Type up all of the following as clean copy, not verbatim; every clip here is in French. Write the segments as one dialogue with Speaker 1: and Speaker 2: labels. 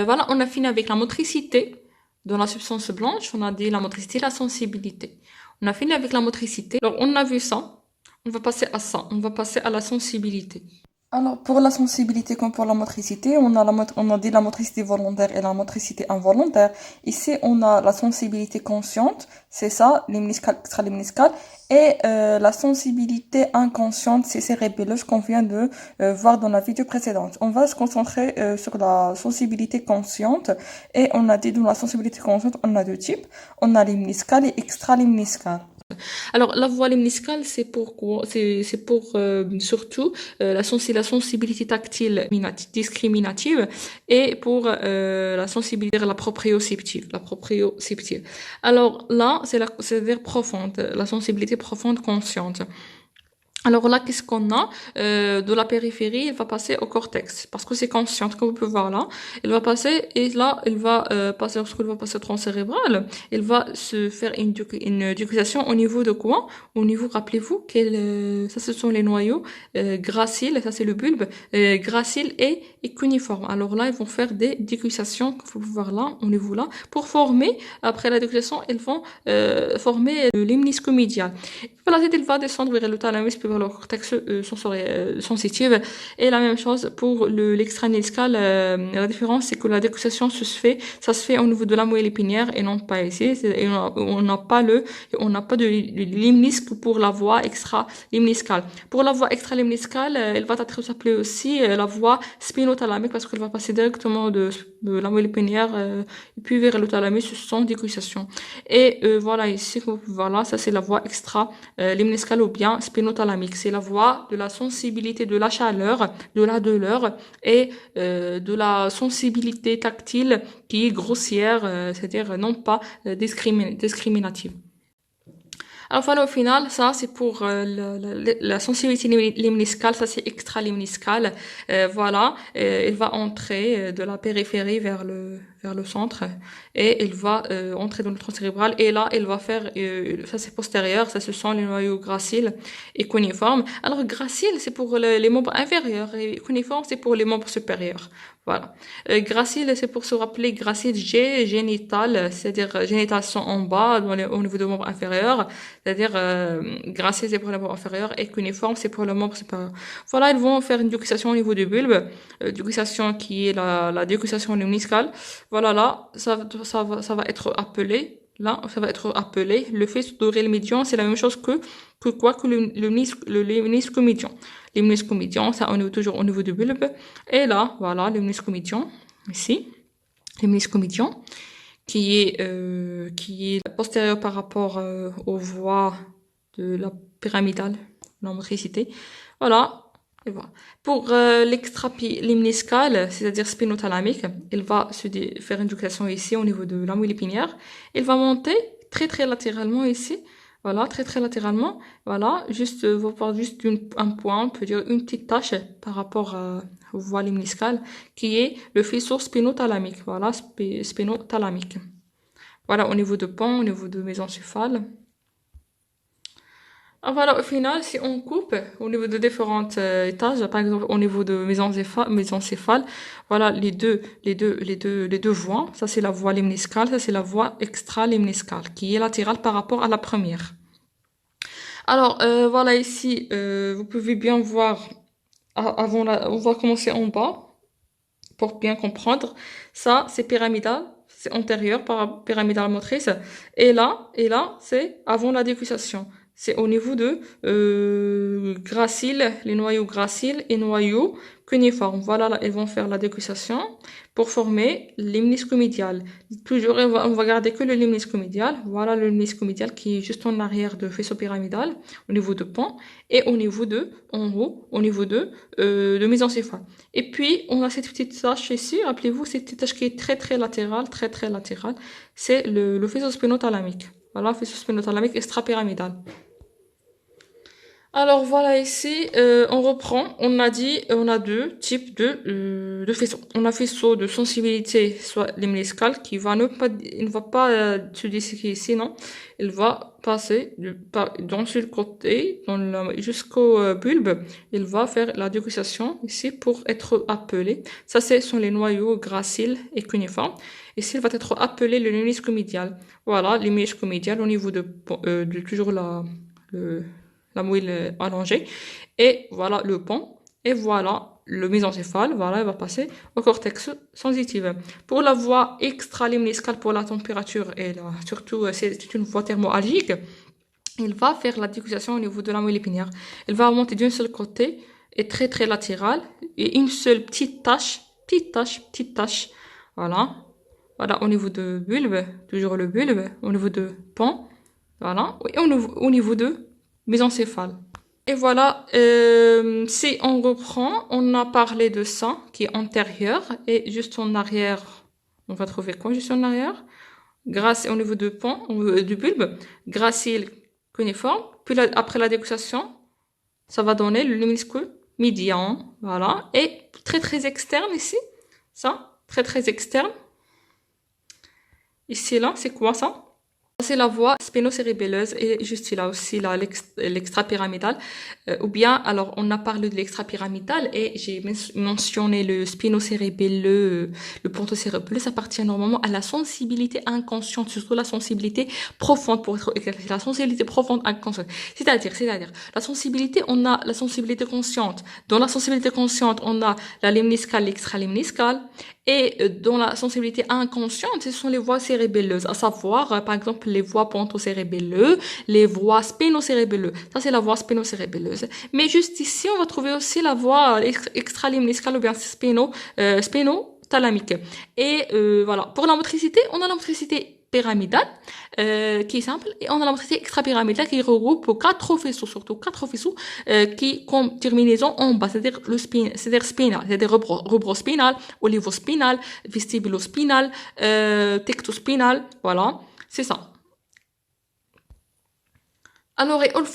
Speaker 1: Voilà, on a fini avec la motricité de la substance blanche. On a dit la motricité, la sensibilité. On a fini avec la motricité. Alors, on a vu ça. On va passer à ça. On va passer à la sensibilité. Alors, pour la sensibilité comme pour la motricité, on a dit la motricité volontaire et la motricité involontaire. Ici, on a la sensibilité consciente, c'est ça, limniscale, extralimniscale, et la sensibilité inconsciente, c'est cérébelleuse qu'on vient de voir dans la vidéo précédente. On va se concentrer sur la sensibilité consciente, et on a dit dans la sensibilité consciente, on a deux types. On a limniscale et extralimniscale. Alors, la voie limniscale, c'est pour quoi? C'est pour surtout la sensibilité tactile discriminative et pour la sensibilité la proprioceptive. Alors là, c'est-à-dire profonde, la sensibilité profonde consciente. Alors là, qu'est-ce qu'on a de la périphérie, elle va passer au cortex, parce que c'est consciente, comme vous pouvez voir là. Elle va passer, et là, elle va passer, lorsqu'elle va passer au tronc cérébral, elle va se faire une décussation au niveau de quoi? Au niveau, rappelez-vous, ça ce sont les noyaux graciles, ça c'est le bulbe, gracile et cuniforme. Alors là, ils vont faire des décussations, que vous pouvez voir là, au niveau là, pour former, après la décussation, ils vont former l'héminisque médial. Voilà, il va descendre vers le thalamus puis vers le cortex sensitif. Et la même chose pour l'extraniscal. La différence, c'est que la décussation ça se fait au niveau de la moelle épinière et non pas ici. Et on n'a pas de limnisque pour la voie extra-limniscale. Pour la voie extra-limniscale, elle va être appelée aussi la voie spinothalamique parce qu'elle va passer directement de la moelle épinière puis vers le thalamus sans décussation. Et voilà ici, voilà, ça c'est la voie limniscale ou bien spinothalamique. C'est la voie de la sensibilité de la chaleur, de la douleur et de la sensibilité tactile qui est grossière, c'est-à-dire non pas discriminative. Alors voilà, au final, ça c'est pour la sensibilité limniscale, ça c'est extralimniscale. Voilà, il va entrer de la périphérie vers le centre et il va entrer dans le tronc cérébral et là il va faire ça c'est postérieur, ça ce sont les noyaux graciles et cuniformes. Alors gracile c'est pour les membres inférieurs et cuniforme c'est pour les membres supérieurs. Voilà. Gracile, c'est pour se rappeler gracile génital, c'est-à-dire génital sont en bas, au niveau du membre inférieur, c'est-à-dire gracile c'est pour le membre inférieur et cuniforme c'est pour le membre supérieur. Voilà, ils vont faire une décussation au niveau du bulbe, décussation qui est la décussation limniscale. Voilà, là, ça va être appelé. Là, ça va être appelé le faisceau d'oreille médian. C'est la même chose que le ménisque médian. Le ménisque médian, ça on est toujours au niveau du bulbe. Et là, voilà, le ménisque médian, ici, le ménisque médian, qui est postérieur par rapport aux voies de la pyramidale, la motricité. Voilà. Et voilà. Pour l'extralimniscale, c'est-à-dire spinothalamique, il va se faire une décussation ici au niveau de la moelle épinière. Il va monter très très latéralement ici. Voilà, très très latéralement. Voilà, juste vous voir juste un point, on peut dire une petite tache par rapport aux voies limniscales, qui est le faisceau spinothalamique. Voilà, spinothalamique. Voilà, au niveau de pont, au niveau de mésencéphale. Voilà, au final, si on coupe au niveau de différentes étages, par exemple au niveau de mésencéphale, voilà les deux voies. Ça c'est la voie limniscale, ça c'est la voie extralimniscale, qui est latérale par rapport à la première. Alors voilà ici, vous pouvez bien voir. On va commencer en bas pour bien comprendre. Ça c'est pyramidal. C'est antérieur par pyramidale motrice. Et là, c'est avant la décussation. C'est au niveau de graciles, les noyaux graciles et noyaux cuniformes. Voilà, là, ils vont faire la décussation pour former l'héminisque médial. Toujours, on va garder que le limnisque médial. Voilà le limnisque médial qui est juste en arrière de faisceau pyramidal, au niveau de pont, et au niveau en haut, au niveau de mésencéphale. Et puis, on a cette petite tache ici. Rappelez-vous, cette petite tache qui est très, très latérale, très, très latérale. C'est le faisceau spinothalamique. Voilà, faisceau spinothalamique extrapyramidal. Alors voilà, ici, on reprend. On a dit, on a deux types de faisceaux. On a faisceau de sensibilité, soit lemniscal, qui va ne pas, il ne va pas se disséquer ici, non. Il va passer dans le côté, jusqu'au bulbe. Il va faire la dégustation ici pour être appelé. Ça, ce sont les noyaux graciles et cuniformes. Ici, il va être appelé le lemnisque médial. Voilà, lemnisque médial au niveau de toujours la moelle allongée. Et voilà le pont. Et voilà le mésencéphale. Voilà, il va passer au cortex sensitif. Pour la voie extralimniscale, pour la température et surtout, c'est une voie thermoalgique, il va faire la dégustation au niveau de la moelle épinière. Il va monter d'un seul côté et très très latéral. Et une seule petite tache. Voilà. Voilà, au niveau de bulbe, toujours le bulbe, au niveau de pont. Voilà. Et au niveau de mésencéphale. Et voilà, si on reprend, on a parlé de ça qui est antérieur et juste en arrière, on va trouver quoi juste en arrière? Grâce au niveau du pont, du bulbe, gracile cuniforme. Puis après la dégustation, ça va donner le lemnisque médian, voilà. Et très très externe ici, ça, très très externe. Ici là, c'est quoi ça? C'est la voie spénocérébelleuse et juste là aussi là l'extra-pyramidal. Ou bien, alors on a parlé de l'extra-pyramidal et j'ai mentionné le spénocérébelleux, le pontocérébelleux, ça appartient normalement à la sensibilité inconsciente, surtout la sensibilité profonde pour être éclairé. La sensibilité profonde inconsciente. C'est-à-dire, la sensibilité, on a la sensibilité consciente. Dans la sensibilité consciente, on a la lemniscale, l'extra-lemniscale. Et dans la sensibilité inconsciente, ce sont les voies cérébelleuses, à savoir, par exemple, les voies pontocérébelleuses, les voies spénocérébelleuses. Ça, c'est la voie spénocérébelleuse. Mais juste ici, on va trouver aussi la voie extralimniscale ou bien spénothalamique. Et voilà. Pour la motricité, on a la motricité pyramidale, qui est simple, et on a la motricité extrapyramidale qui regroupe quatre faisceaux, surtout quatre faisceaux, qui comme terminaison en bas, c'est-à-dire c'est-à-dire spinal, c'est-à-dire rubrospinal, olivospinal, vestibulospinal, tectospinal, voilà, c'est ça. Alors, il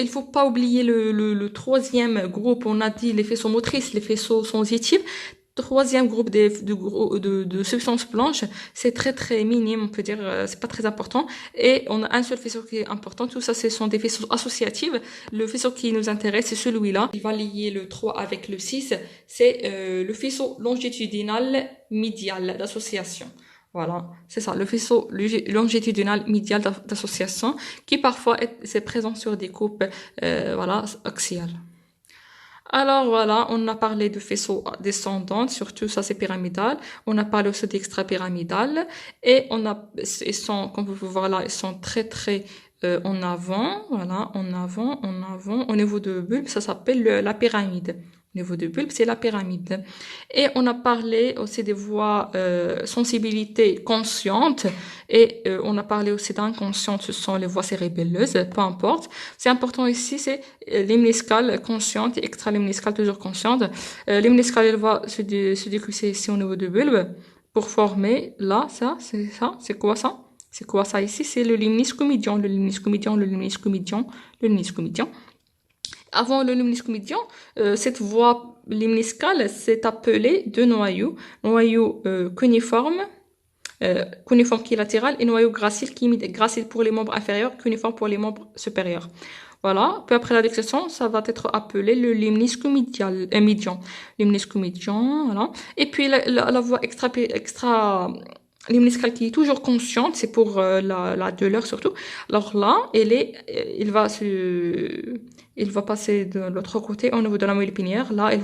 Speaker 1: faut pas oublier le troisième groupe. On a dit les faisceaux motrices, les faisceaux sensitifs. Troisième groupe de substances blanches, c'est très très minime, on peut dire, c'est pas très important. Et on a un seul faisceau qui est important. Tout ça, ce sont des faisceaux associatifs. Le faisceau qui nous intéresse, c'est celui-là. Il va lier le 3 avec le 6. C'est le faisceau longitudinal médial d'association. Voilà, c'est ça, le faisceau longitudinal médial d'association qui parfois c'est présent sur des coupes voilà, axiales. Alors voilà, on a parlé de faisceaux descendants, surtout ça c'est pyramidal. On a parlé aussi d'extra-pyramidal et ils sont, comme vous pouvez voir là, ils sont très très en avant, voilà, en avant. Au niveau de bulbe, ça s'appelle la pyramide. Au niveau de bulbe, c'est la pyramide. Et on a parlé aussi des voies sensibilité consciente et on a parlé aussi d'inconsciente, ce sont les voies cérébelleuses, peu importe. C'est important ici, c'est lemniscale consciente et extralemniscale toujours consciente. Lemniscale, elle va se décusser ici au niveau du bulbe pour former là, ça, c'est quoi ça? C'est quoi ça ici? C'est le lemnisque médian, le lemnisque médian, le lemnisque médian, le lemnisque médian. Avant le lemnisque médian, cette voie lemniscale s'est appelée deux noyaux. Noyau cuniforme, cuniforme qui est latéral, et noyau gracile qui est gracile pour les membres inférieurs, cuniforme pour les membres supérieurs. Voilà. Puis après la dextration, ça va être appelé le lemnisque médian. Lemnisque médian, voilà. Et puis la voie extra lemniscale qui est toujours consciente, c'est pour la douleur surtout. Alors là, il va passer de l'autre côté au niveau de la moelle épinière. Là, il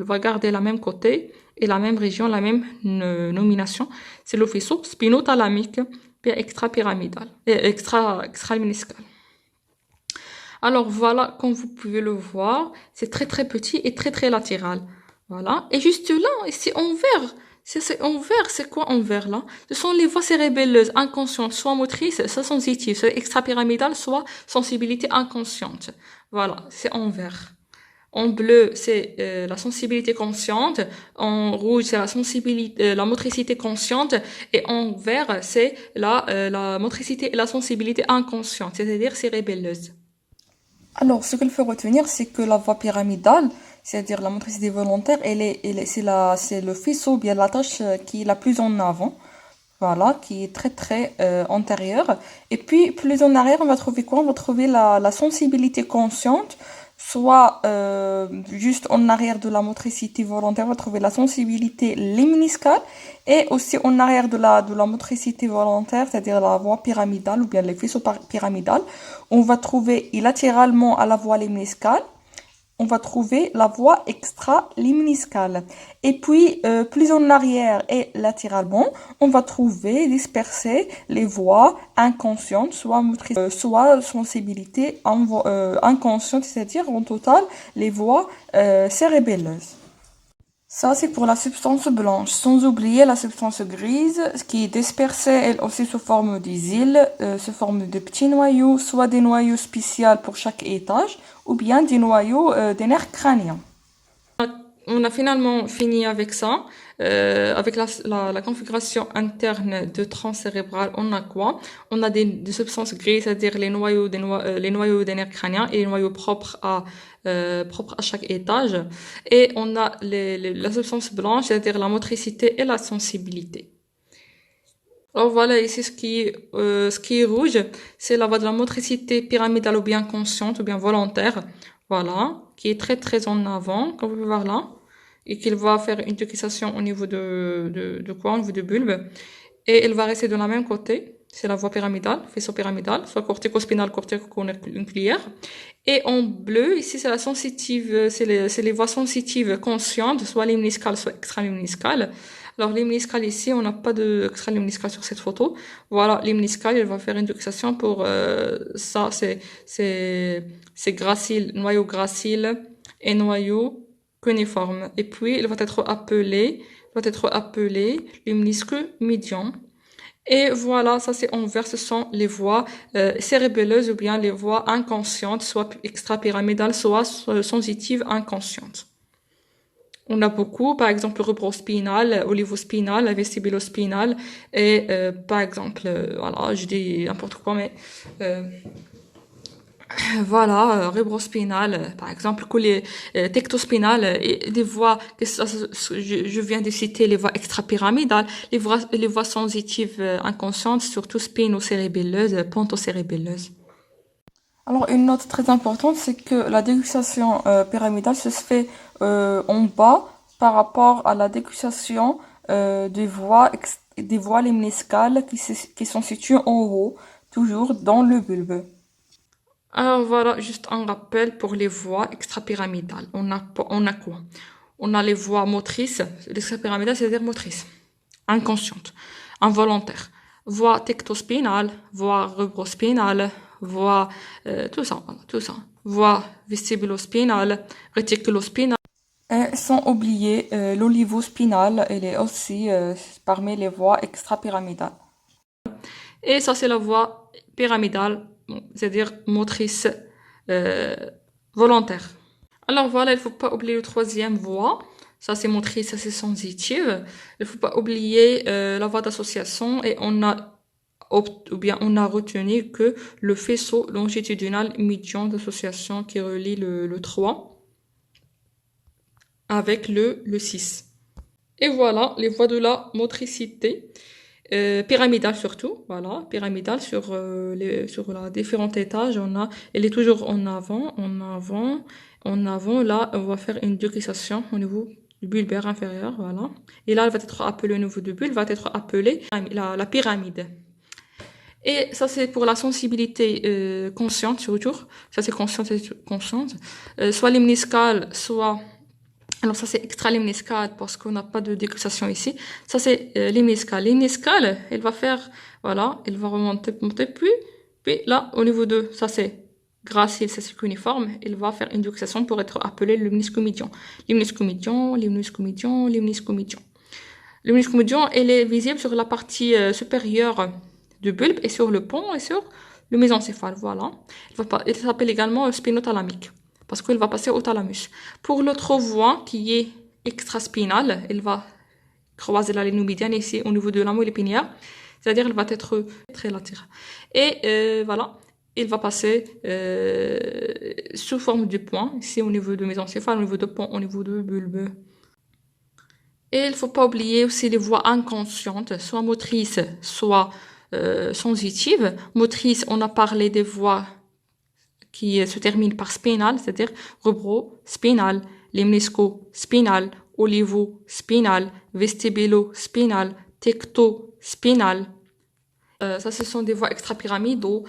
Speaker 1: va garder la même côté et la même région, la même nomination. C'est le faisceau spinothalamique puis extra-pyramidal et extra-lemniscal. Alors voilà, comme vous pouvez le voir, c'est très très petit et très très latéral. Voilà. Et juste là, ici en vert, c'est quoi en vert là? Ce sont les voies cérébelleuses inconscientes, soit motrices, soit sensitives, soit extrapyramidales, soit sensibilité inconsciente. Voilà, c'est en vert. En bleu, c'est la sensibilité consciente. En rouge, c'est la motricité consciente. Et en vert, c'est la motricité et la sensibilité inconsciente, c'est-à-dire cérébelleuse. Alors, ce qu'il faut retenir, c'est que la voie pyramidale, c'est-à-dire la motricité volontaire, c'est le faisceau, bien la tâche qui est la plus en avant. Voilà, qui est très très antérieure. Et puis, plus en arrière, on va trouver quoi? On va trouver la sensibilité consciente, soit juste en arrière de la motricité volontaire, on va trouver la sensibilité lémniscale, et aussi en arrière de la motricité volontaire, c'est-à-dire la voie pyramidale ou bien les faisceaux pyramidales, on va trouver latéralement à la voie lémniscale, on va trouver la voie extra-limniscale. Et puis, plus en arrière et latéralement, on va trouver disperser les voies inconscientes, soit motrices, soit sensibilité inconsciente, c'est-à-dire en total les voies cérébelleuses. Ça, c'est pour la substance blanche, sans oublier la substance grise, qui est dispersée, elle aussi sous forme des îles, sous forme de petits noyaux, soit des noyaux spéciaux pour chaque étage, ou bien des noyaux des nerfs crâniens. On a finalement fini avec ça. Avec la configuration interne de tronc cérébral, on a quoi? On a des substances grises, c'est-à-dire les noyaux des nerfs crâniens et les noyaux propres à chaque étage. Et on a la substance blanche, c'est-à-dire la motricité et la sensibilité. Alors voilà, ici ce qui est rouge, c'est la voie de la motricité pyramidale ou bien consciente ou bien volontaire. Voilà, qui est très très en avant, comme vous pouvez voir là, et qu'il va faire une décussation au niveau de quoi? Au niveau du bulbe. Et elle va rester de la même côté, c'est la voie pyramidale, faisceau pyramidal, soit cortico-spinal, cortico-nucléaire. Et en bleu, ici c'est la sensitive, c'est les voies sensitives conscientes, soit limniscales, soit extralimniscales. Alors l'imniscale ici, on n'a pas de extralimniscale sur cette photo. Voilà, l'imniscale, il va faire une décussation pour ça, c'est gracile, noyau gracile et noyau cuniforme. Et puis il va être appelé l'imnisque médian. Et voilà, ça c'est en vert, ce sont les voies cérébelleuses ou bien les voies inconscientes, soit extrapyramidales, soit sensitives inconscientes. On a beaucoup, par exemple, le rubrospinal, olivospinal, vestibulospinal, et par exemple, voilà, je dis n'importe quoi, mais voilà, rubrospinal, par exemple, tectospinal, et des voies, je viens de citer les voies extrapyramidales, les voies sensitives inconscientes, surtout spinocérébelleuses, pontocérébelleuses. Alors, une note très importante, c'est que la décussation pyramidale se fait en bas par rapport à la décussation des voies limniscales qui sont situées en haut, toujours dans le bulbe. Alors voilà, juste un rappel pour les voies extrapyramidales. On a quoi? On a les voies motrices, l'extrapyramidale, c'est-à-dire motrices, inconscientes, involontaires. Voie tectospinale, voie rubrospinale, voie, tout ça, voilà, tout ça. Voie vestibulospinale, réticulospinale. Et sans oublier l'olivospinale, elle est aussi parmi les voies extrapyramidales. Et ça, c'est la voie pyramidale, c'est-à-dire motrice volontaire. Alors voilà, il ne faut pas oublier le troisième voie. Ça, c'est motrice, ça, c'est sensitive. Il ne faut pas oublier la voie d'association et on a retenu que le faisceau longitudinal médian d'association qui relie le 3 avec le 6. Et voilà, les voies de la motricité pyramidale surtout, voilà, pyramidale sur la différents étages, elle est toujours en avant, là, on va faire une décussation au niveau du bulbaire inférieur, voilà. Et là, elle va être appelée au niveau du bulbe, va être appelée la pyramide. Et ça, c'est pour la sensibilité consciente, surtout. Ça, c'est consciente, soit limniscale, soit... Alors ça, c'est extralimniscale parce qu'on n'a pas de décussation ici. Ça, c'est limniscale. Limniscale, elle va faire... Voilà, elle va remonter, puis là, au niveau de... Ça, c'est gracile, c'est cuniforme. Elle va faire une décussation pour être appelée le limniscomédian. Limniscomédian, limniscomédian, limniscomédian. Le médian, elle est visible sur la partie supérieure du bulbe et sur le pont et sur le mésencéphale, voilà. Elle s'appelle également spinothalamique parce qu'elle va passer au thalamus. Pour l'autre voie qui est extraspinale, elle va croiser la ligne médiane ici au niveau de la moelle épinière, c'est-à-dire elle va être très latérale. Et voilà. il va passer sous forme de point, ici au niveau de mésencéphale, au niveau de pont, au niveau de bulbe. Et il ne faut pas oublier aussi les voies inconscientes, soit motrices, soit sensitives. Motrices, on a parlé des voies qui se terminent par spinal, c'est-à-dire rubro-spinal, lemnisco-spinal, olivo-spinal, vestibulo-spinal, tecto-spinal. Ça, ce sont des voies extrapyramidales,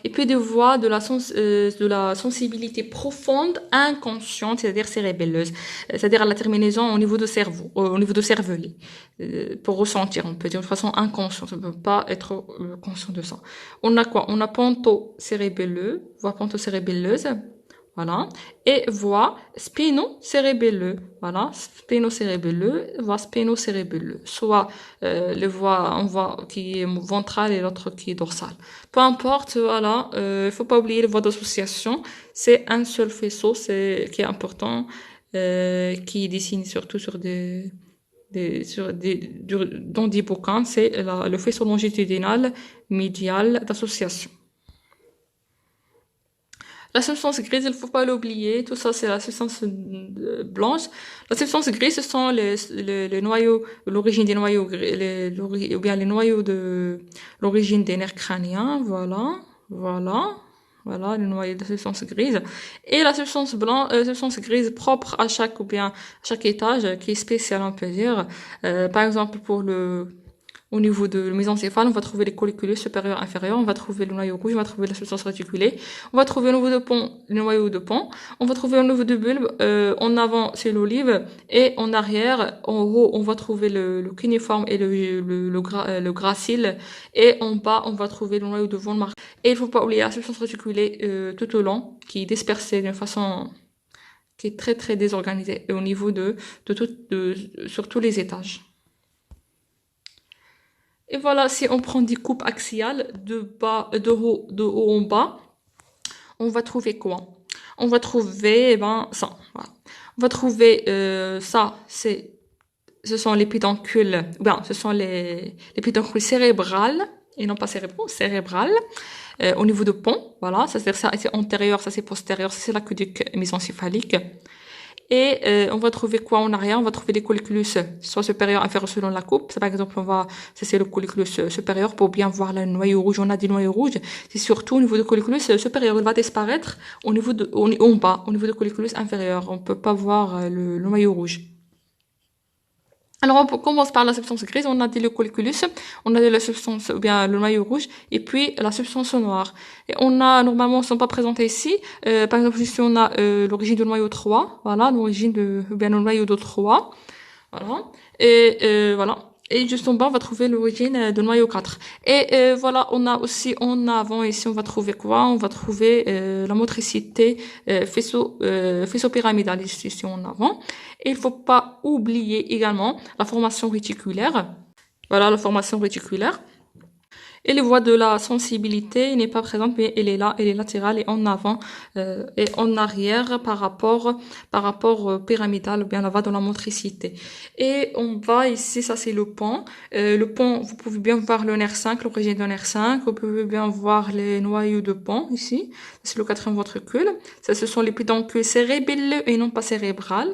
Speaker 1: et puis des voies de la sensibilité profonde, inconsciente, c'est-à-dire cérébelleuse, c'est-à-dire à la terminaison au niveau du cerveau, au niveau du cervelet, pour ressentir, on peut dire de façon inconsciente, on ne peut pas être conscient de ça. On a quoi? On a ponto-cérébelleux, voie ponto-cérébelleuse, voilà, et voie spino-cérébelleux, voilà, spino-cérébelleux, voie spino-cérébelleux, soit les voies, on voit qui est ventrale et l'autre qui est dorsale. Peu importe, voilà, il faut pas oublier les voies d'association, c'est un seul faisceau, c'est qui est important, qui dessine surtout sur dans d'hippocampe, c'est le faisceau longitudinal médial d'association. La substance grise, il faut pas l'oublier. Tout ça, c'est la substance blanche. La substance grise, ce sont les noyaux, l'origine des noyaux gris, ou bien les noyaux de l'origine des nerfs crâniens. Voilà, voilà, voilà, les noyaux de substance grise. Et la substance blanche, substance grise propre à chaque, ou bien à chaque étage, qui est spéciale, on peut dire. Par exemple, au niveau de la mésencéphale, on va trouver les colliculus supérieurs, inférieurs, on va trouver le noyau rouge, on va trouver la substance réticulée, on va trouver au niveau de pont, le noyau de pont, on va trouver au niveau de bulbe, en avant c'est l'olive, et en arrière, en haut, on va trouver le cuniforme et le gracile, et en bas, on va trouver le noyau de von Mark. Et il faut pas oublier la substance réticulée tout au long, qui est dispersée d'une façon qui est très très désorganisée au niveau sur tous les étages. Et voilà, si on prend des coupes axiales de haut en bas, on va trouver quoi? On va trouver, ça. Voilà. On va trouver ça, ce sont les pédoncules, ce sont les pédoncules cérébrales, et non pas cérébraux, cérébrales, au niveau de pont, voilà, ça c'est antérieur, ça c'est postérieur, ça c'est l'aqueduc mésencéphalique. Et on va trouver quoi en arrière? On va trouver les colliculus, soit supérieurs, inférieurs selon la coupe. C'est par exemple, ça c'est le colliculus supérieur pour bien voir le noyau rouge. On a des noyaux rouges. C'est surtout au niveau du colliculus supérieur. Il va disparaître au niveau en bas, au niveau du colliculus inférieur. On peut pas voir le noyau rouge. Alors, on commence par la substance grise. On a dit le colliculus, on a dit la substance, ou bien le noyau rouge, et puis la substance noire. Et on a, normalement, ils sont pas présentés ici. Par exemple, ici, on a l'origine du noyau 3. Voilà, ou bien le noyau de 3. Voilà. Et voilà. Et juste en bas, on va trouver l'origine du noyau 4. Et voilà, on a aussi en avant ici, on va trouver quoi? On va trouver la motricité faisceau-pyramidale ici en avant. Et il faut pas oublier également la formation réticulaire. Voilà, la formation réticulaire. Et les voies de la sensibilité n'est pas présente, mais elle est là, elle est latérale et en avant et en arrière par rapport au pyramidal ou bien la voie de la motricité. Et on va ici, ça c'est le pont. Le pont, vous pouvez bien voir le nerf 5, l'origine du nerf 5. Vous pouvez bien voir les noyaux de pont ici. C'est le quatrième ventricule. Ça, ce sont les pédoncules cérébelleux et non pas cérébrales.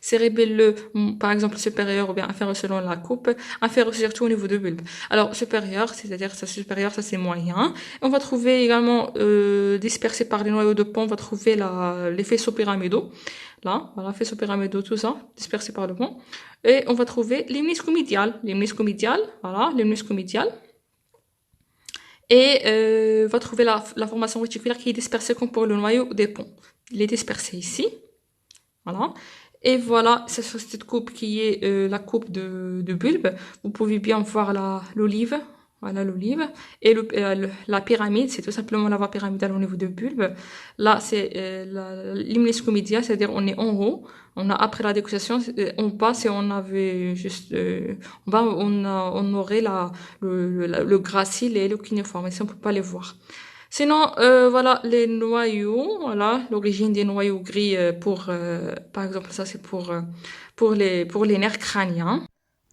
Speaker 1: Cérébelleux, par exemple supérieur ou bien inférieur selon la coupe, inférieur surtout au niveau de bulbe. Alors supérieur, c'est-à-dire ça supérieur, ça c'est moyen. On va trouver également dispersé par les noyaux de pont, on va trouver les faisceaux pyramidaux. Là, voilà, faisceaux pyramidaux, tout ça, dispersé par le pont. Et on va trouver l'hémisque médial, voilà, l'hémisque médial. Et on va trouver la formation réticulaire qui est dispersée comme pour le noyau des ponts. Il est dispersé ici. Voilà. Et voilà, c'est sur cette coupe qui est la coupe de bulbe. Vous pouvez bien voir l'olive. Voilà l'olive. Et la pyramide, c'est tout simplement la voie pyramidale au niveau de bulbe. Là, c'est l'hémisque médial, c'est-à-dire on est en haut. On a après la déconciation, en bas, si on avait juste, en bas, on aurait le gracile et le cuniforme. Ici, on peut pas les voir. Sinon, voilà les noyaux, voilà l'origine des noyaux gris par exemple, ça c'est pour les nerfs crâniens.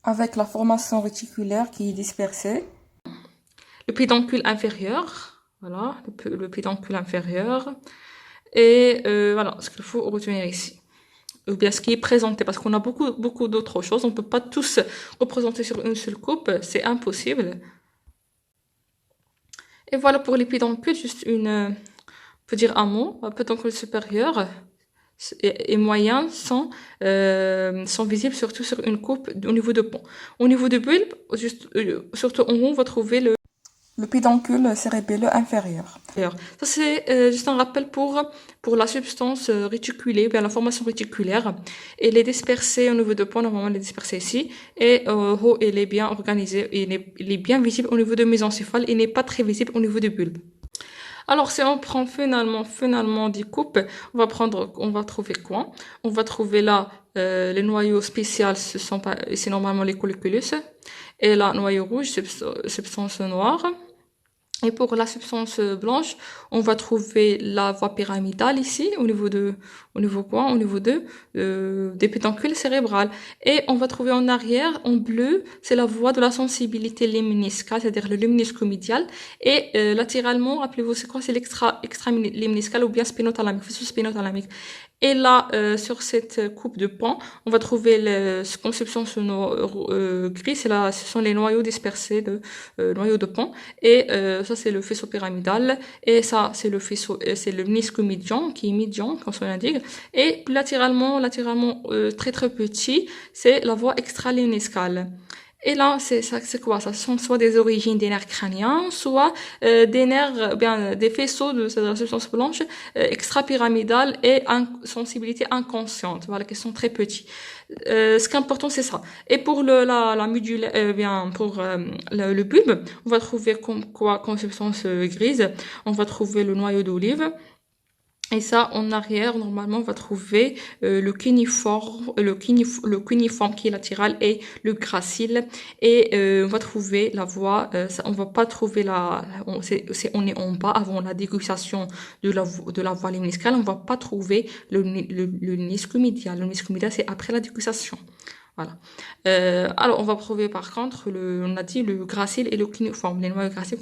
Speaker 1: Avec la formation réticulaire qui est dispersée. Le pédoncule inférieur, Voilà, le pédoncule inférieur. Et voilà, ce qu'il faut retenir ici. Ou bien ce qui est présenté, parce qu'on a beaucoup d'autres choses. On ne peut pas tous représenter sur une seule coupe, c'est impossible. Et voilà pour les pédoncules, juste on peut dire un mot. Un pédoncule supérieur et moyen sont visibles surtout sur une coupe au niveau de pont. Au niveau de bulbe, juste, surtout en haut, on va trouver le pédoncule cérébelleux inférieur. Ça, c'est juste un rappel pour la substance réticulée, bien la formation réticulaire. Elle est dispersée au niveau de pont, normalement elle est dispersée ici. Et haut, elle est bien organisée, elle est bien visible au niveau de mésencéphale et n'est pas très visible au niveau du bulbe. Alors, si on prend finalement des coupes, on va trouver quoi? On va trouver là les noyaux spéciaux, c'est normalement les colliculus, et là noyau rouge, substance noire. Et pour la substance blanche, on va trouver la voie pyramidale ici, au niveau quoi? Au niveau des pédoncules cérébrales. Et on va trouver en arrière, en bleu, c'est la voie de la sensibilité lemniscale, c'est-à-dire le lemniscomédial. Et latéralement, rappelez-vous, c'est quoi? C'est l'extra-lemniscal ou bien spinothalamique, faisceau spinothalamique. Et là, sur cette coupe de pan, on va trouver ce qu'on substance gris, ce sont les noyaux dispersés noyaux de pan. Et ça, c'est le faisceau pyramidal. Et ça, c'est c'est le ménisque médian, qui est médian, comme son indique. Et latéralement, très très petit, c'est la voie extraléniscale. Et là, c'est quoi? Ça sont soit des origines des nerfs crâniens, soit des nerfs, bien des faisceaux de cette substance blanche extrapyramidale et sensibilité inconsciente. Voilà, qui sont très petits. Ce qui est important, c'est ça. Et pour la médulaire, bien pour le bulbe, on va trouver comme substance grise. On va trouver le noyau d'olive. Et ça, en arrière, normalement, on va trouver le cuniforme qui est latéral et le gracile. Et on va trouver la voie, on va pas trouver on est en bas avant la dégustation de la voie lemniscale, on va pas trouver le ménisque médial. Le ménisque médial, c'est après la dégustation. Voilà. Alors, on va trouver par contre, on a dit le gracile et le cuniforme, les noyaux graciles.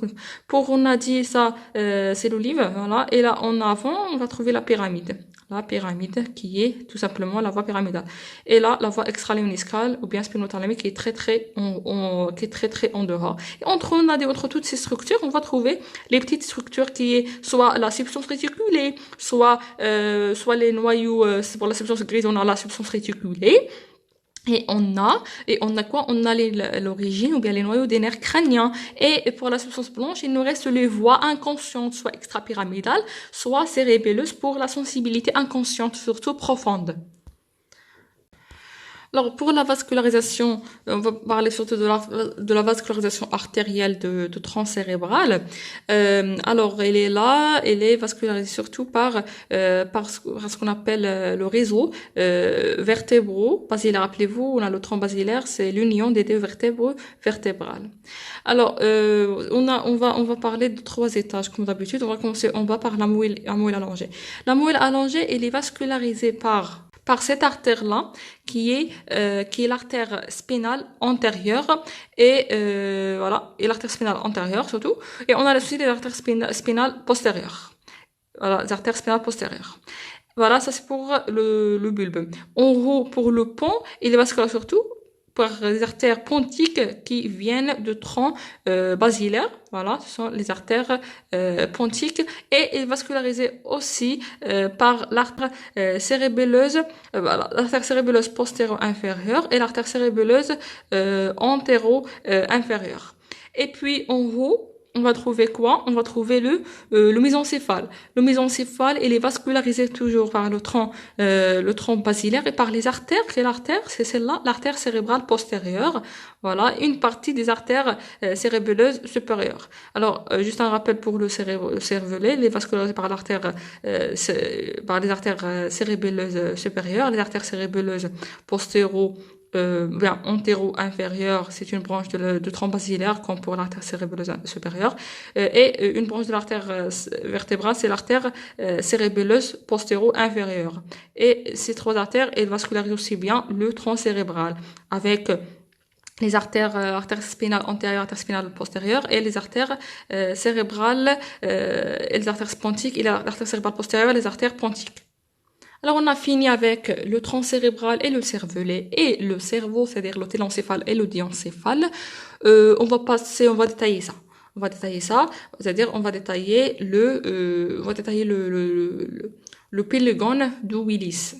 Speaker 1: On a dit ça, c'est l'olive, voilà. Et là, en avant, on va trouver la pyramide. La pyramide, qui est tout simplement la voie pyramidale. Et là, la voie extralémniscale, ou bien spinothalamique, qui est très très en dehors. Et entre toutes ces structures, on va trouver les petites structures qui est soit la substance réticulée, soit les noyaux, pour la substance grise, on a la substance réticulée. Et on a quoi? On a l'origine ou bien les noyaux des nerfs crâniens. Et pour la substance blanche, il nous reste les voies inconscientes, soit extrapyramidales, soit cérébelleuses pour la sensibilité inconsciente, surtout profonde. Alors, pour la vascularisation, on va parler surtout de la vascularisation artérielle de tronc cérébral. Alors, elle est vascularisée surtout par ce qu'on appelle le réseau vertébro-basilaire. Rappelez-vous, on a le tronc basilaire, c'est l'union des deux vertèbres vertébrales. Alors, on va parler de 3 étages, comme d'habitude. On va commencer en bas par la moelle allongée. La moelle allongée, elle est vascularisée par cette artère-là, qui est l'artère spinale antérieure et voilà, et l'artère spinale antérieure surtout. Et on a aussi les artères spinales postérieures. Voilà, les artères spinales postérieures. Voilà, ça c'est pour le bulbe. En haut, pour le pont, il est vascularisé surtout par les artères pontiques qui viennent de tronc basilaire. Voilà, ce sont les artères pontiques. Et il est vascularisé aussi par l'artère cérébelleuse, voilà, l'artère cérébelleuse postéro-inférieure et l'artère cérébelleuse antéro-inférieure. Et puis en haut, on va trouver quoi? On va trouver le mésencéphale. Le mésencéphale, il est vascularisé toujours par le tronc basilaire et par les artères. C'est celle-là, l'artère cérébrale postérieure. Voilà, une partie des artères cérébelleuses supérieures. Alors, juste un rappel pour le cervelet, il est vascularisé par les artères cérébelleuses supérieures, les artères cérébelleuses antéro-inférieure, c'est une branche de tronc basilaire comme pour l'artère cérébelleuse supérieure, et une branche de l'artère vertébrale, c'est l'artère cérébelleuse postéro-inférieure. Et ces 3 artères, elles vascularisent aussi bien le tronc cérébral avec les artères, artères spinales antérieures, artères spinales postérieures, et les artères cérébrales, et les artères pontiques, et l'artère cérébrale postérieure, et les artères pontiques. Alors, on a fini avec le tronc cérébral et le cervelet et le cerveau, c'est-à-dire le télencéphale et le diencéphale. On va détailler ça. On va détailler ça, c'est-à-dire on va détailler le polygone de Willis.